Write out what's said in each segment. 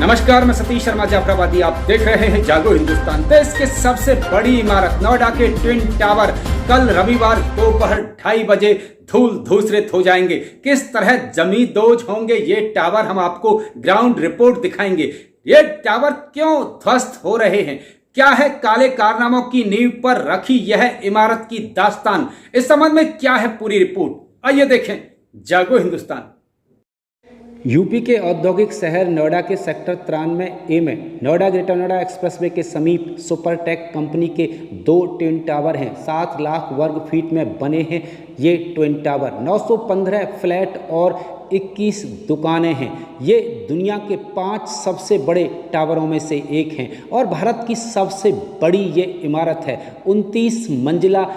नमस्कार, मैं सतीश शर्मा जाफराबादी। आप देख रहे हैं जागो हिंदुस्तान। देश के सबसे बड़ी इमारत नोएडा के ट्विन टावर कल रविवार दोपहर 2:30 बजे धूल धूसरित हो जाएंगे। किस तरह जमींदोज होंगे ये टावर, हम आपको ग्राउंड रिपोर्ट दिखाएंगे। ये टावर क्यों ध्वस्त हो रहे हैं, क्या है काले कारनामों की नींव पर रखी यह इमारत की दास्तान, इस संबंध में क्या है पूरी रिपोर्ट, आइए देखें जागो हिंदुस्तान। यूपी के औद्योगिक शहर नोएडा के सेक्टर 93A में नोएडा ग्रेटर नोएडा एक्सप्रेसवे के समीप सुपरटेक कंपनी के 2 ट्विन टावर हैं। 7 लाख वर्ग फीट में बने हैं ये ट्विन टावर। 915 फ्लैट और 21 दुकानें हैं। ये दुनिया के 5 सबसे बड़े टावरों में से एक हैं और भारत की सबसे बड़ी ये इमारत है। 29 मंजिला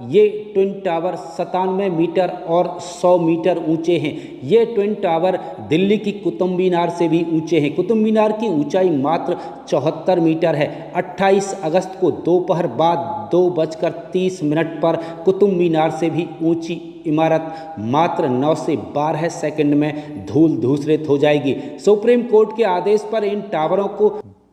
ये ट्विन टावर 97 मीटर और 100 मीटर ऊंचे हैं। ये ट्विन टावर दिल्ली की कुतुब मीनार से भी ऊंचे हैं। कुतुब मीनार की ऊंचाई मात्र 74 मीटर है। 28 अगस्त को दोपहर बाद 2:30 पर कुतुब मीनार से भी ऊंची इमारत मात्र 9 से 12 सेकंड में धूल धूसरित हो जाएगी। सुप्रीम कोर्ट के आदेश पर इन टावरों को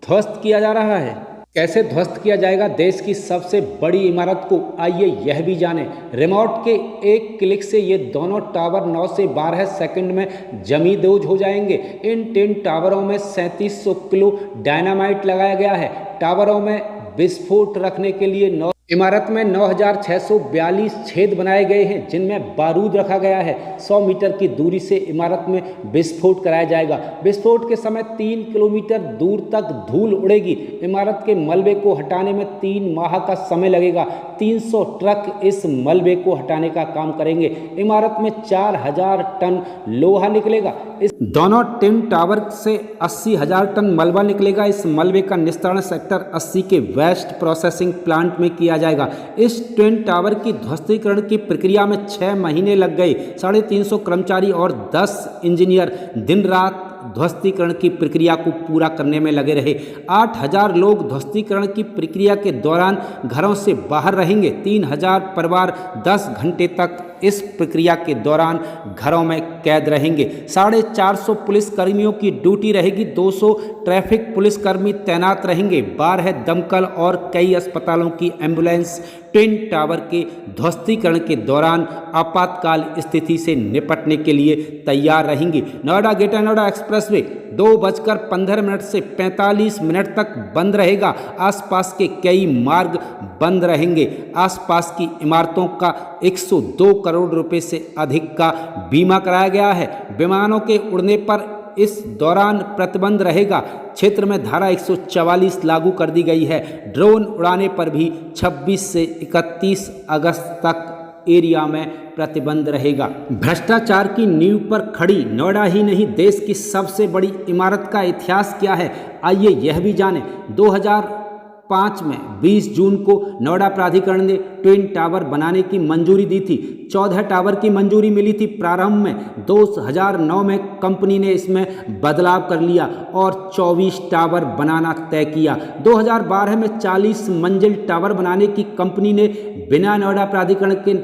ध्वस्त किया जा रहा है। कैसे ध्वस्त किया जाएगा देश की सबसे बड़ी इमारत को, आइए यह भी जानें। रिमोट के एक क्लिक से ये दोनों टावर 9 से 12 सेकंड में जमींदोज हो जाएंगे। इन 3 टावरों में 3700 किलो डायनामाइट लगाया गया है। टावरों में विस्फोट रखने के लिए इमारत में 9642 छेद बनाए गए हैं जिनमें बारूद रखा गया है। 100 मीटर की दूरी से इमारत में विस्फोट कराया जाएगा। विस्फोट के समय 3 किलोमीटर दूर तक धूल उड़ेगी। इमारत के मलबे को हटाने में 3 माह का समय लगेगा। 300 ट्रक इस मलबे को हटाने का काम करेंगे। इमारत में 4000 टन लोहा निकलेगा। इस दोनों ट्विन टावर से 80,000 टन मलबा निकलेगा। इस मलबे का निस्तारण सेक्टर 80 के वेस्ट प्रोसेसिंग प्लांट में किया जाएगा। इस ट्विन टावर की ध्वस्तीकरण की प्रक्रिया में 6 महीने लग गए। 350 कर्मचारी और 10 इंजीनियर दिन रात ध्वस्तीकरण की प्रक्रिया को पूरा करने में लगे रहे। 8000 लोग ध्वस्तीकरण की प्रक्रिया के दौरान घरों से बाहर रहेंगे। 3000 परिवार 10 घंटे तक इस प्रक्रिया के दौरान घरों में कैद रहेंगे। 450 पुलिसकर्मियों की ड्यूटी रहेगी। 200 ट्रैफिक पुलिसकर्मी तैनात रहेंगे। 12 दमकल और कई अस्पतालों की एम्बुलेंस ट्विन टावर के ध्वस्तीकरण के दौरान आपातकाल स्थिति से निपटने के लिए तैयार रहेंगी। नोएडा ग्रेटर नोएडा एक्सप्रेसवे 2:15 से 45 मिनट तक बंद रहेगा। आसपास के कई मार्ग बंद रहेंगे। आसपास की इमारतों का 102 करोड़ रुपए से अधिक का बीमा कराया गया है। विमानों के उड़ने पर इस दौरान प्रतिबंध रहेगा। क्षेत्र में धारा 144 लागू कर दी गई है। ड्रोन उड़ाने पर भी 26 से 31 अगस्त तक एरिया में प्रतिबंध रहेगा। भ्रष्टाचार की नींव पर खड़ी नोएडा ही नहीं, देश की सबसे बड़ी इमारत का इतिहास क्या है, आइए यह भी जानें। 2005 में 20 जून को नोएडा प्राधिकरण ने ट्विन टावर बनाने की मंजूरी दी थी। 14 टावर की मंजूरी मिली थी प्रारंभ में। 2009 में कंपनी ने इसमें बदलाव कर लिया और 24 टावर बनाना तय किया। 2012 में 40 मंजिल टावर बनाने की कंपनी ने बिना नोएडा प्राधिकरण के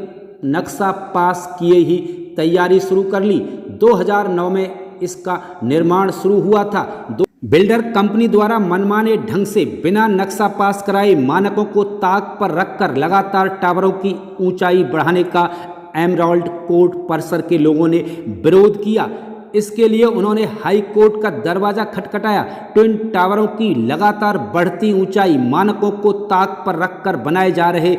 नक्शा पास किए ही तैयारी शुरू कर ली। 2009 में इसका निर्माण शुरू हुआ था। बिल्डर कंपनी द्वारा मनमाने ढंग से बिना नक्शा पास कराए मानकों को ताक पर रखकर लगातार टावरों की ऊंचाई बढ़ाने का एमराल्ड कोर्ट परिसर के लोगों ने विरोध किया। इसके लिए उन्होंने हाई कोर्ट का दरवाजा खटखटाया। ट्विन टावरों की लगातार बढ़ती ऊंचाई मानकों को ताक पर रखकर बनाए जा रहे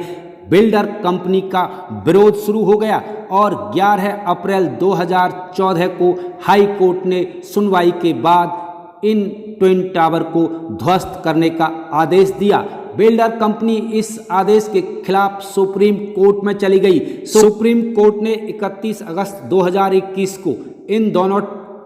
बिल्डर कंपनी का विरोध शुरू हो गया और 11 अप्रैल 2014 को हाई कोर्ट ने सुनवाई के बाद इन ट्विन टावर को ध्वस्त करने का आदेश दिया। बिल्डर कंपनी इस आदेश के खिलाफ सुप्रीम कोर्ट में चली गई। सुप्रीम कोर्ट ने 31 अगस्त 2021 को इन दोनों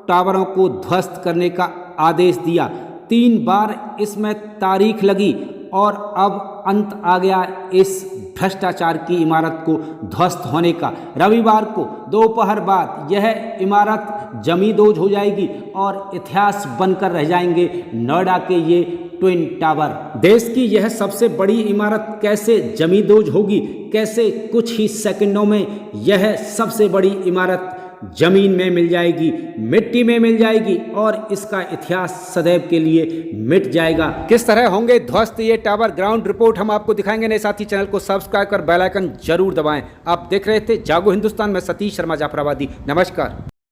टावरों को ध्वस्त करने का आदेश दिया। 3 बार इसमें तारीख लगी और अब अंत आ गया इस भ्रष्टाचार की इमारत को ध्वस्त होने का। रविवार को दोपहर बाद यह इमारत जमींदोज हो जाएगी और इतिहास बनकर रह जाएंगे नोएडा के ये ट्विन टावर। देश की यह सबसे बड़ी इमारत कैसे जमींदोज होगी, कैसे कुछ ही सेकंडों में यह सबसे बड़ी इमारत जमीन में मिल जाएगी, मिट्टी में मिल जाएगी और इसका इतिहास सदैव के लिए मिट जाएगा। किस तरह होंगे ध्वस्त ये टावर, ग्राउंड रिपोर्ट हम आपको दिखाएंगे। नहीं साथ ही चैनल को सब्सक्राइब कर बेल आइकन जरूर दबाएं। आप देख रहे थे जागो हिंदुस्तान में सतीश शर्मा जाफराबादी। नमस्कार।